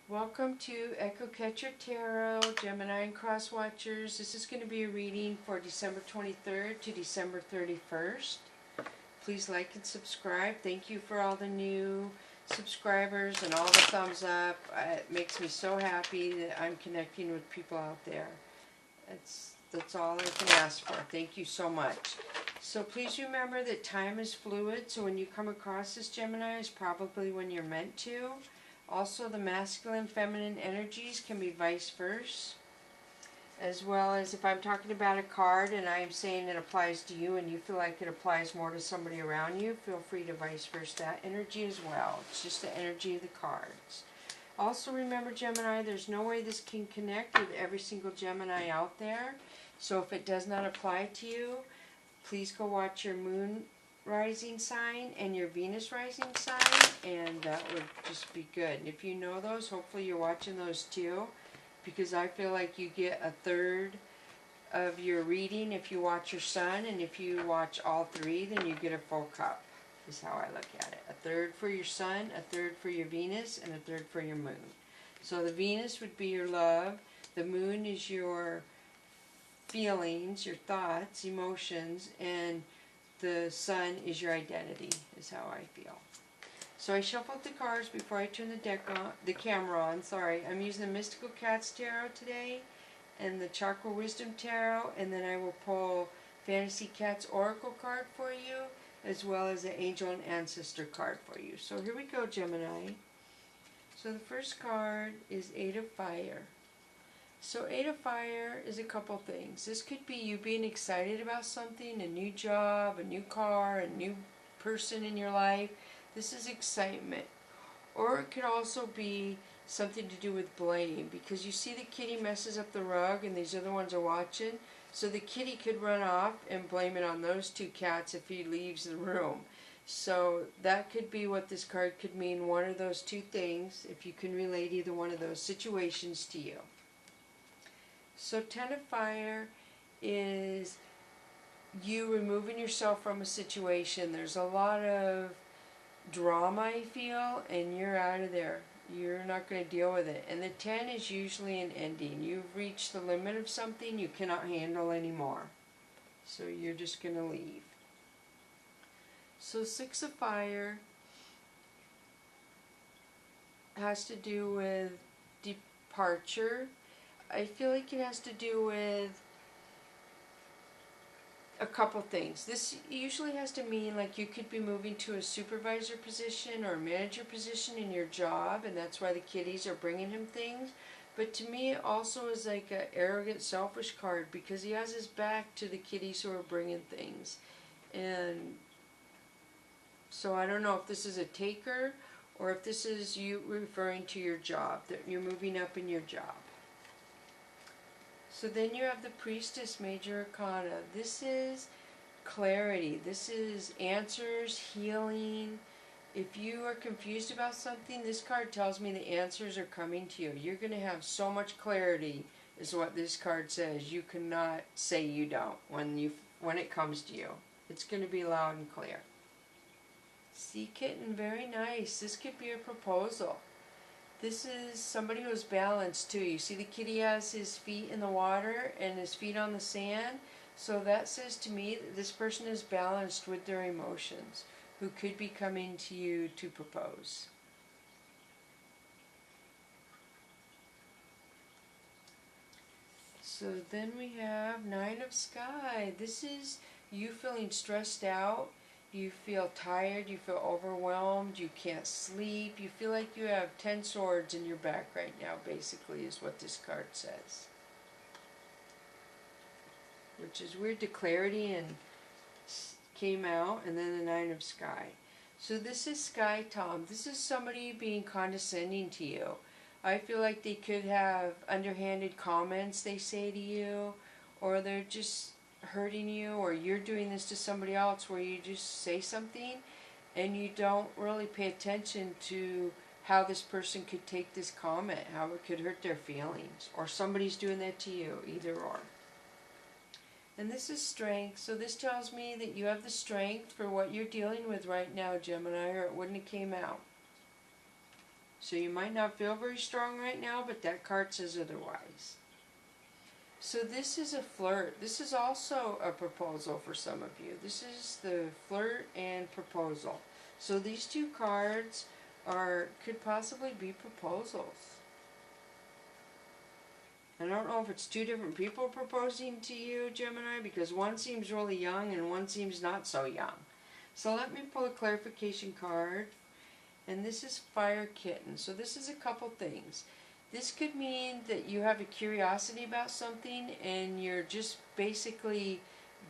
Welcome to Echo Catcher Tarot, Gemini and Cross Watchers. This is going to be a reading for December 23rd to December 31st. Please like and subscribe. Thank you for all the new subscribers and all the thumbs up. It makes me so happy that I'm connecting with people out there. That's all I can ask for. Thank you so much. So please remember that time is fluid, so when you come across this Gemini, is probably when you're meant to. Also, the masculine, feminine energies can be vice versa, as well as if I'm talking about a card and I'm saying it applies to you and you feel like it applies more to somebody around you, feel free to vice versa that energy as well. It's just the energy of the cards. Also remember, Gemini, there's no way this can connect with every single Gemini out there. So if it does not apply to you, please go watch your moon rising sign and your Venus rising sign, and that would just be good. And if you know those, hopefully you're watching those too, because I feel like you get a third of your reading if you watch your sun, and if you watch all three, then you get a full cup, is how I look at it. A third for your sun, a third for your Venus, and a third for your moon. So the Venus would be your love, the moon is your feelings, your thoughts, emotions, and the sun is your identity, is how I feel. So I shuffled the cards before I turn the camera on. Sorry, I'm using the Mystical Cats Tarot today and the Chakra Wisdom Tarot, and then I will pull Fantasy Cats Oracle card for you, as well as the Angel and Ancestor card for you. So here we go, Gemini. So the first card is Eight of Fire. So Eight of Fire is a couple things. This could be you being excited about something, a new job, a new car, a new person in your life. This is excitement. Or it could also be something to do with blame, because you see the kitty messes up the rug and these other ones are watching. So the kitty could run off and blame it on those two cats if he leaves the room. So that could be what this card could mean, one of those two things, if you can relate either one of those situations to you. So Ten of Fire is you removing yourself from a situation. There's a lot of drama, I feel, and you're out of there. You're not going to deal with it. And the 10 is usually an ending. You've reached the limit of something you cannot handle anymore. So you're just going to leave. So Six of Fire has to do with departure. I feel like it has to do with a couple things. This usually has to mean like you could be moving to a supervisor position or a manager position in your job, and that's why the kitties are bringing him things. But to me it also is like an arrogant, selfish card, because he has his back to the kitties who are bringing things. And so I don't know if this is a taker or if this is you referring to your job, that you're moving up in your job. So then you have the Priestess, Major Arcana. This is clarity. This is answers, healing. If you are confused about something, this card tells me the answers are coming to you. You're going to have so much clarity, is what this card says. You cannot say you don't when it comes to you. It's going to be loud and clear. Sea Kitten, very nice. This could be a proposal. This is somebody who's balanced too. You see the kitty has his feet in the water and his feet on the sand. So that says to me that this person is balanced with their emotions, who could be coming to you to propose. So then we have Nine of Sky. This is you feeling stressed out. You feel tired, you feel overwhelmed, you can't sleep, you feel like you have 10 swords in your back right now, basically, is what this card says. Which is weird, the clarity and came out, and then the Nine of Sky. So this is Sky Tom. This is somebody being condescending to you. I feel like they could have underhanded comments they say to you, or they're just hurting you, or you're doing this to somebody else where you just say something and you don't really pay attention to how this person could take this comment, how it could hurt their feelings, or somebody's doing that to you, either or. And this is strength, so this tells me that you have the strength for what you're dealing with right now, Gemini, or it wouldn't have came out. So you might not feel very strong right now, but that card says otherwise. So this is a flirt. This is also a proposal for some of you. This is the flirt and proposal. So these two cards could possibly be proposals. I don't know if it's two different people proposing to you, Gemini, because one seems really young and one seems not so young. So let me pull a clarification card. And this is Fire Kitten. So this is a couple things. This could mean that you have a curiosity about something and you're just basically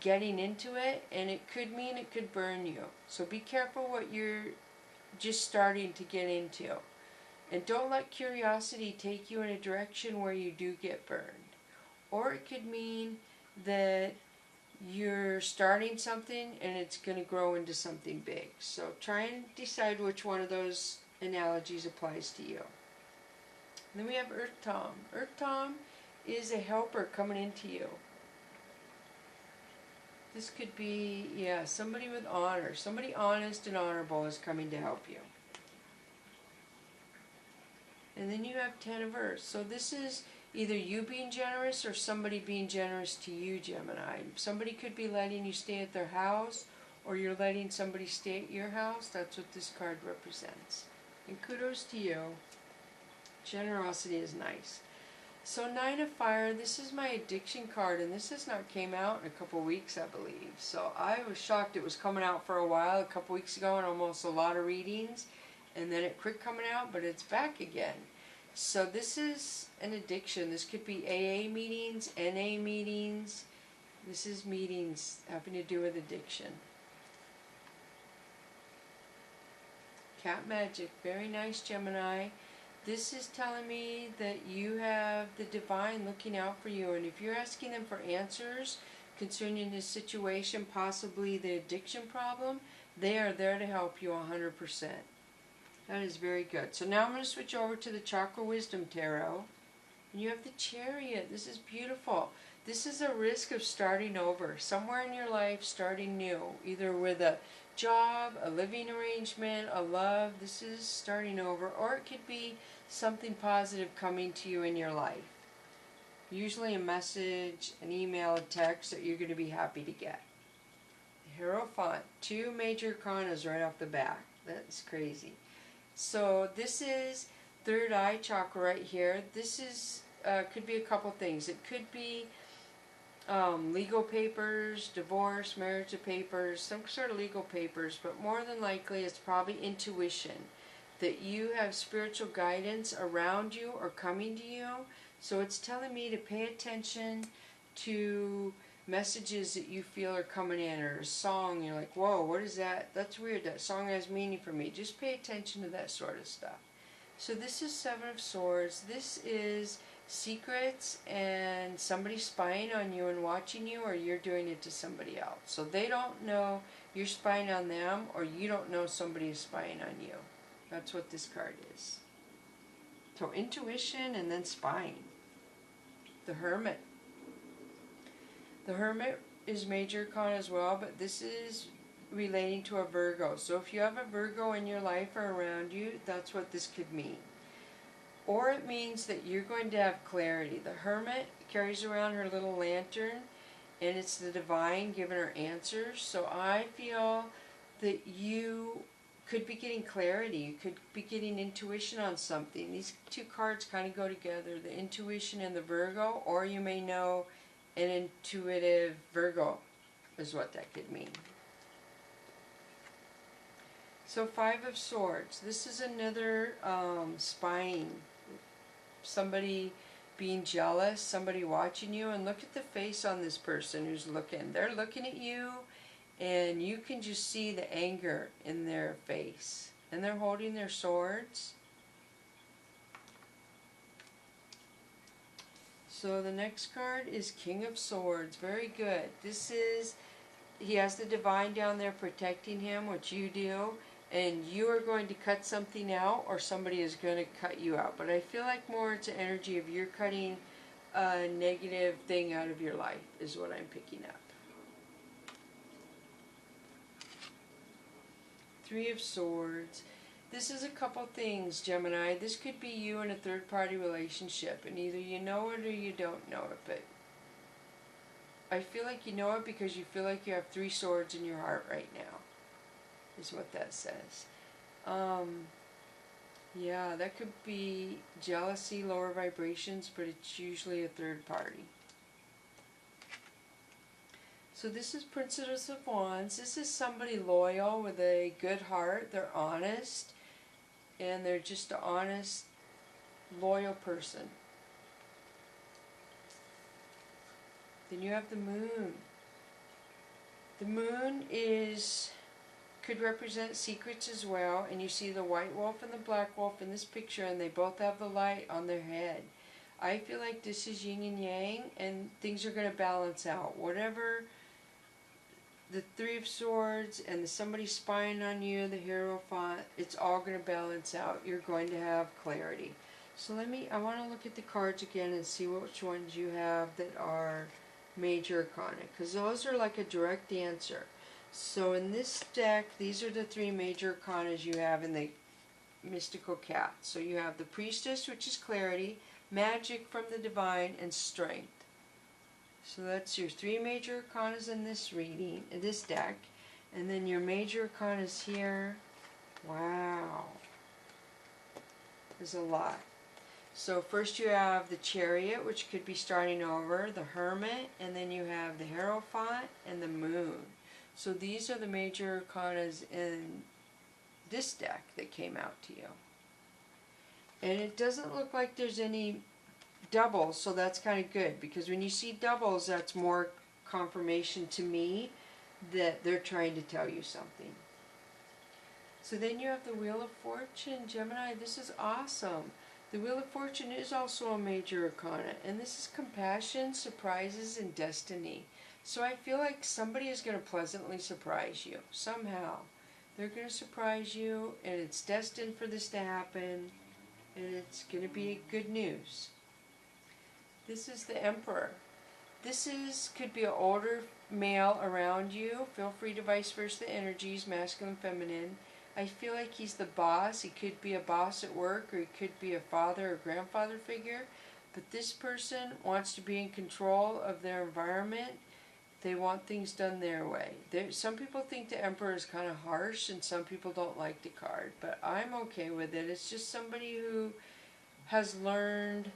getting into it, and it could mean it could burn you. So be careful what you're just starting to get into. And don't let curiosity take you in a direction where you do get burned. Or it could mean that you're starting something and it's going to grow into something big. So try and decide which one of those analogies applies to you. And then we have Earth Tom. Earth Tom is a helper coming into you. This could be, yeah, somebody with honor. Somebody honest and honorable is coming to help you. And then you have Ten of Earth. So this is either you being generous or somebody being generous to you, Gemini. Somebody could be letting you stay at their house, or you're letting somebody stay at your house. That's what this card represents. And kudos to you. Generosity is nice. So Nine of Fire, this is my addiction card, and this has not came out in a couple weeks, I believe. So I was shocked it was coming out for a while, a couple weeks ago, and almost a lot of readings. And then it quit coming out, but it's back again. So this is an addiction. This could be AA meetings, NA meetings. This is meetings having to do with addiction. Cat Magic, very nice, Gemini. This is telling me that you have the divine looking out for you. And if you're asking them for answers concerning this situation, possibly the addiction problem, they are there to help you 100%. That is very good. So now I'm going to switch over to the Chakra Wisdom Tarot. And you have the Chariot. This is beautiful. This is a risk of starting over. Somewhere in your life, starting new. Either with a job, a living arrangement, a love. This is starting over. Or it could be something positive coming to you in your life. Usually a message, an email, a text that you're going to be happy to get. Hierophant. Two major arcanas right off the bat. That's crazy. So this is third eye chakra right here. This is could be a couple things. It could be legal papers, divorce, marriage papers, some sort of legal papers, but more than likely it's probably intuition, that you have spiritual guidance around you or coming to you. So it's telling me to pay attention to messages that you feel are coming in, or a song, you're like, whoa, what is that? That's weird, that song has meaning for me. Just pay attention to that sort of stuff. So this is Seven of Swords. This is secrets and somebody spying on you and watching you, or you're doing it to somebody else. So they don't know you're spying on them, or you don't know somebody is spying on you. That's what this card is. So intuition and then spying. The Hermit. The Hermit is major arcana as well, but this is relating to a Virgo. So if you have a Virgo in your life or around you, that's what this could mean. Or it means that you're going to have clarity. The Hermit carries around her little lantern, and it's the divine giving her answers. So I feel that you could be getting clarity. You could be getting intuition on something. These two cards kind of go together, the intuition and the Virgo, or you may know an intuitive Virgo is what that could mean. So Five of Swords. This is another spying. Somebody being jealous, somebody watching you. And look at the face on this person who's looking. They're looking at you, and you can just see the anger in their face. And they're holding their swords. So the next card is King of Swords. Very good. This is, he has the divine down there protecting him, which you do, and you are going to cut something out, or somebody is going to cut you out. But I feel like more it's an energy of you're cutting a negative thing out of your life is what I'm picking up. Three of Swords. This is a couple things, Gemini. This could be you in a third-party relationship, and either you know it or you don't know it, but I feel like you know it because you feel like you have 3 swords in your heart right now, is what that says. Yeah, that could be jealousy, lower vibrations, but it's usually a third party. So this is Princess of Wands. This is somebody loyal with a good heart. They're honest, and they're just an honest, loyal person. Then you have the Moon. The Moon could represent secrets as well, and you see the white wolf and the black wolf in this picture, and they both have the light on their head. I feel like this is yin and yang, and things are going to balance out. Whatever the 3 of Swords and the somebody spying on you, the Hierophant, it's all going to balance out. You're going to have clarity. So I want to look at the cards again and see which ones you have that are major arcana, because those are like a direct answer. So in this deck, these are the 3 major arcanas you have in the mystical cat. So you have the Priestess, which is clarity, magic from the divine, and strength. So that's your 3 major arcanas in this reading, in this deck. And then your major arcanas here. Wow. There's a lot. So first you have the Chariot, which could be starting over, the Hermit, and then you have the Hierophant and the Moon. So these are the major arcanas in this deck that came out to you. And it doesn't look like there's any doubles, so that's kind of good, because when you see doubles, that's more confirmation to me that they're trying to tell you something. So then you have the Wheel of Fortune, Gemini. This is awesome. The Wheel of Fortune is also a major arcana, and this is compassion, surprises, and destiny. So I feel like somebody is going to pleasantly surprise you somehow. They're going to surprise you, and it's destined for this to happen, and it's going to be good news. This is the Emperor. This could be an older male around you. Feel free to vice versa the energies, masculine, feminine. I feel like he's the boss. He could be a boss at work, or he could be a father or grandfather figure. But this person wants to be in control of their environment. They want things done their way. Some people think the Emperor is kind of harsh, and some people don't like the card. But I'm okay with it. It's just somebody who has learned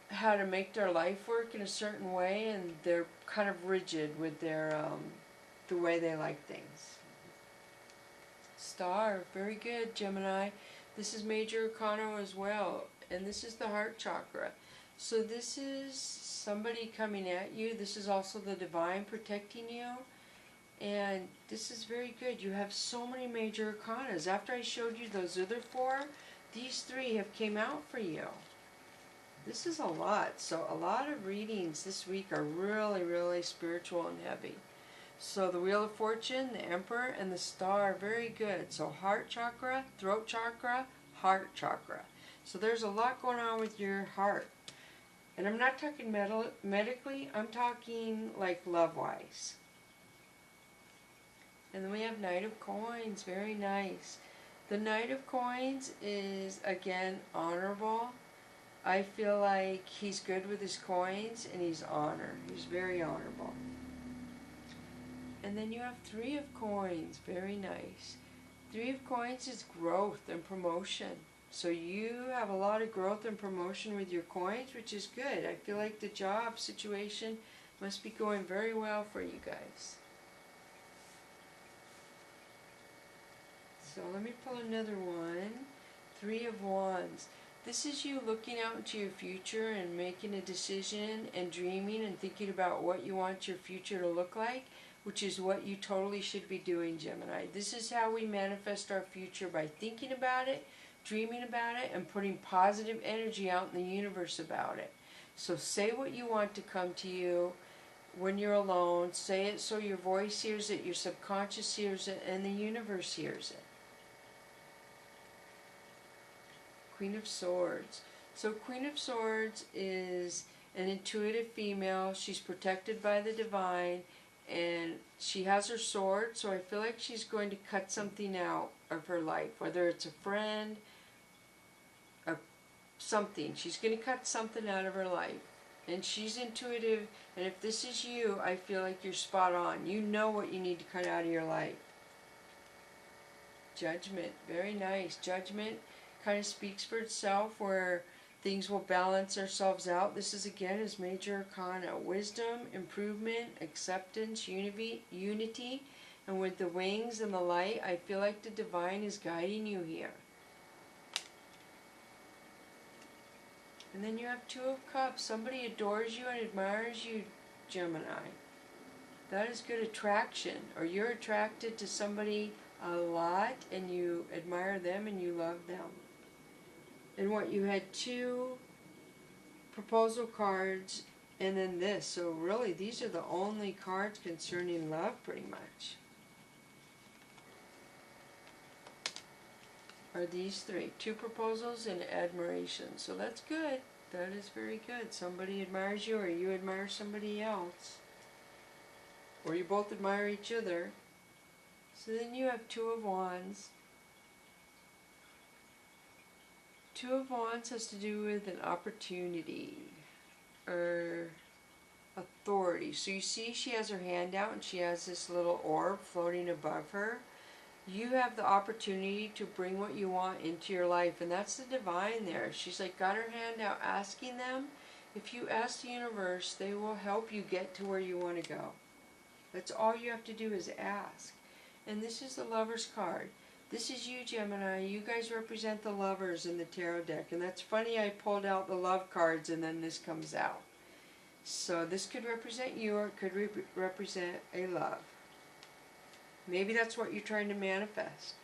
how to make their life work in a certain way, and they're kind of rigid with their the way they like things. Star, very good, Gemini. This is major arcana as well, and this is the heart chakra. So this is somebody coming at you. This is also the divine protecting you, and this is very good. You have so many major arcanas. After I showed you those other 4, these 3 have came out for you. This is a lot. So a lot of readings this week are really, really spiritual and heavy. So the Wheel of Fortune, the Emperor, and the Star, very good. So heart chakra, throat chakra, heart chakra. So there's a lot going on with your heart. And I'm not talking medically, I'm talking like love-wise. And then we have Knight of Coins, very nice. The Knight of Coins is, again, honorable. I feel like he's good with his coins, and he's honored. He's very honorable. And then you have 3 of Coins, very nice. 3 of Coins is growth and promotion. So you have a lot of growth and promotion with your coins, which is good. I feel like the job situation must be going very well for you guys. So let me pull another one. 3 of Wands. This is you looking out into your future and making a decision and dreaming and thinking about what you want your future to look like, which is what you totally should be doing, Gemini. This is how we manifest our future, by thinking about it, dreaming about it, and putting positive energy out in the universe about it. So say what you want to come to you when you're alone. Say it so your voice hears it, your subconscious hears it, and the universe hears it. Queen of Swords. So Queen of Swords is an intuitive female. She's protected by the divine, and she has her sword, so I feel like she's going to cut something out of her life, whether it's a friend or something. She's going to cut something out of her life. And she's intuitive, and if this is you, I feel like you're spot on. You know what you need to cut out of your life. Judgment, very nice. Judgment kind of speaks for itself, where things will balance ourselves out. This is again is major arcana. Wisdom, improvement, acceptance, unity. And with the wings and the light, I feel like the divine is guiding you here. And then you have Two of Cups. Somebody adores you and admires you, Gemini. That is good attraction. Or you're attracted to somebody a lot and you admire them and you love them. And what you had 2 proposal cards and then this. So really these are the only cards concerning love pretty much. Are these 3. 2 proposals and admiration. So that's good. That is very good. Somebody admires you or you admire somebody else. Or you both admire each other. So then you have 2 of Wands. 2 of Wands has to do with an opportunity or authority. So you see she has her hand out and she has this little orb floating above her. You have the opportunity to bring what you want into your life, and that's the divine there. She's like got her hand out asking them. If you ask the universe, they will help you get to where you want to go. That's all you have to do is ask. And this is the Lover's card. This is you, Gemini. You guys represent the lovers in the tarot deck. And that's funny, I pulled out the love cards and then this comes out. So this could represent you or it could represent a love. Maybe that's what you're trying to manifest.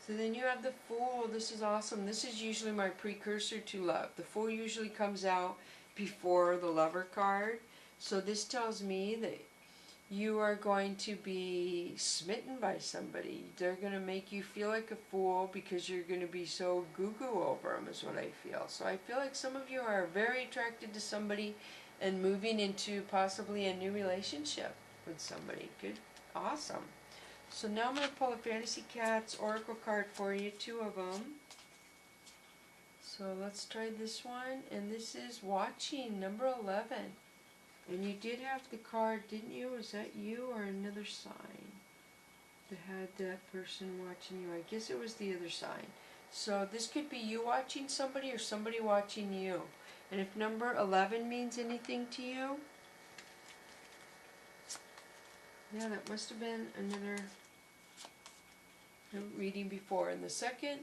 So then you have the Fool. This is awesome. This is usually my precursor to love. The Fool usually comes out before the Lover card. So this tells me that you are going to be smitten by somebody. They're going to make you feel like a fool because you're going to be so goo-goo over them is what I feel. So I feel like some of you are very attracted to somebody and moving into possibly a new relationship with somebody. Good. Awesome. So now I'm going to pull a Fantasy Cats Oracle card for you, 2 of them. So let's try this one. And this is Watching, number 11. And you did have the card, didn't you? Was that you or another sign that had that person watching you? I guess it was the other sign. So this could be you watching somebody or somebody watching you. And if number 11 means anything to you, yeah, that must have been another reading before. And the second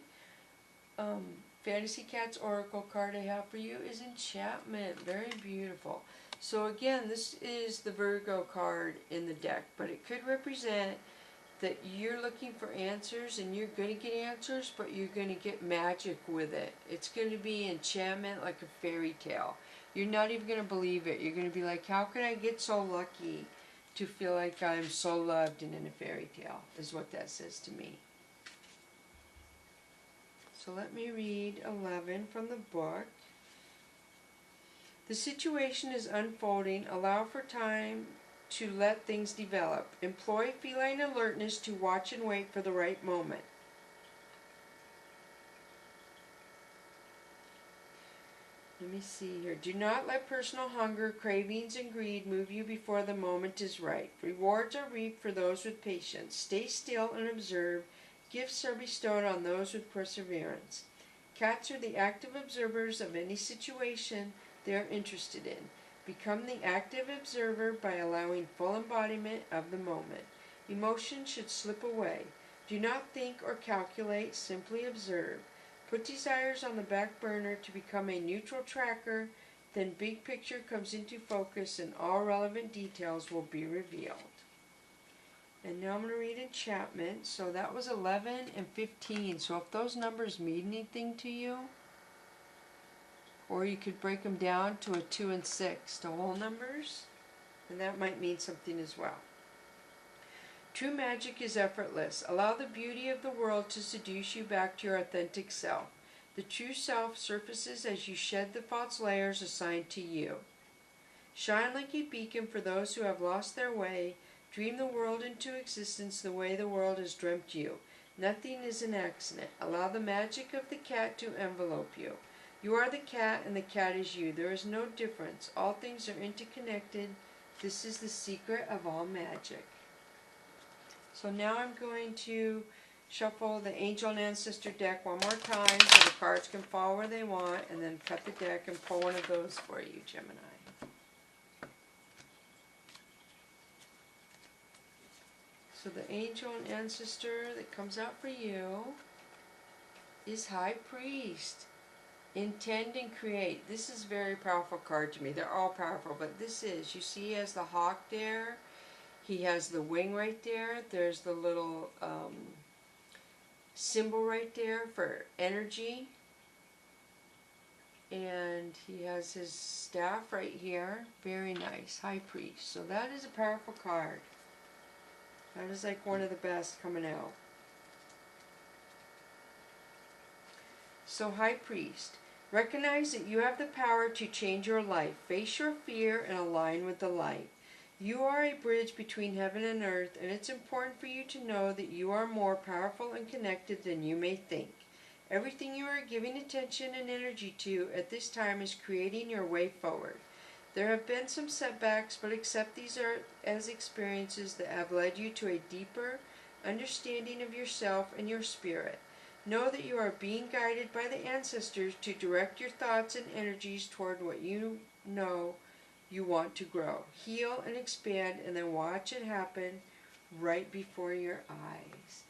Fantasy Cats Oracle card I have for you is Enchantment. Very beautiful. So again, this is the Virgo card in the deck, but it could represent that you're looking for answers and you're going to get answers, but you're going to get magic with it. It's going to be enchantment like a fairy tale. You're not even going to believe it. You're going to be like, how could I get so lucky to feel like I'm so loved and in a fairy tale, is what that says to me. So let me read 11 from the book. The situation is unfolding. Allow for time to let things develop. Employ feline alertness to watch and wait for the right moment. Let me see here. Do not let personal hunger, cravings, and greed move you before the moment is right. Rewards are reaped for those with patience. Stay still and observe. Gifts are bestowed on those with perseverance. Cats are the active observers of any situation they are interested in. Become the active observer by allowing full embodiment of the moment. Emotion should slip away. Do not think or calculate, simply observe. Put desires on the back burner to become a neutral tracker, then big picture comes into focus and all relevant details will be revealed. And now I'm going to read Enchantment. So that was 11 and 15. So if those numbers mean anything to you, or you could break them down to a 2 and 6, the whole numbers, and that might mean something as well. True magic is effortless. Allow the beauty of the world to seduce you back to your authentic self. The true self surfaces as you shed the false layers assigned to you. Shine like a beacon for those who have lost their way. Dream the world into existence the way the world has dreamt you. Nothing is an accident. Allow the magic of the cat to envelope you. You are the cat and the cat is you. There is no difference. All things are interconnected. This is the secret of all magic. So now I'm going to shuffle the Angel and Ancestor deck one more time so the cards can fall where they want, and then cut the deck and pull one of those for you, Gemini. So the Angel and Ancestor that comes out for you is High Priest. Intend and create. This is a very powerful card to me. They're all powerful, but this is, you see he has the hawk there. He has the wing right there. There's the little symbol right there for energy. And he has his staff right here. Very nice. High Priest. So that is a powerful card. That is like one of the best coming out. So High Priest. Recognize that you have the power to change your life. Face your fear and align with the light. You are a bridge between heaven and earth, and it's important for you to know that you are more powerful and connected than you may think. Everything you are giving attention and energy to at this time is creating your way forward. There have been some setbacks, but accept these as experiences that have led you to a deeper understanding of yourself and your spirit. Know that you are being guided by the ancestors to direct your thoughts and energies toward what you know you want to grow. Heal and expand, and then watch it happen right before your eyes.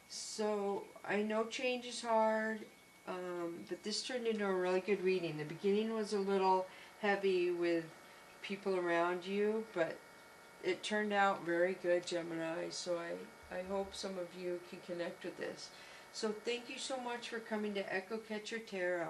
So I know change is hard, but this turned into a really good reading. The beginning was a little heavy with people around you, but it turned out very good, Gemini. So I hope some of you can connect with this. So thank you so much for coming to Echo Catcher Tarot.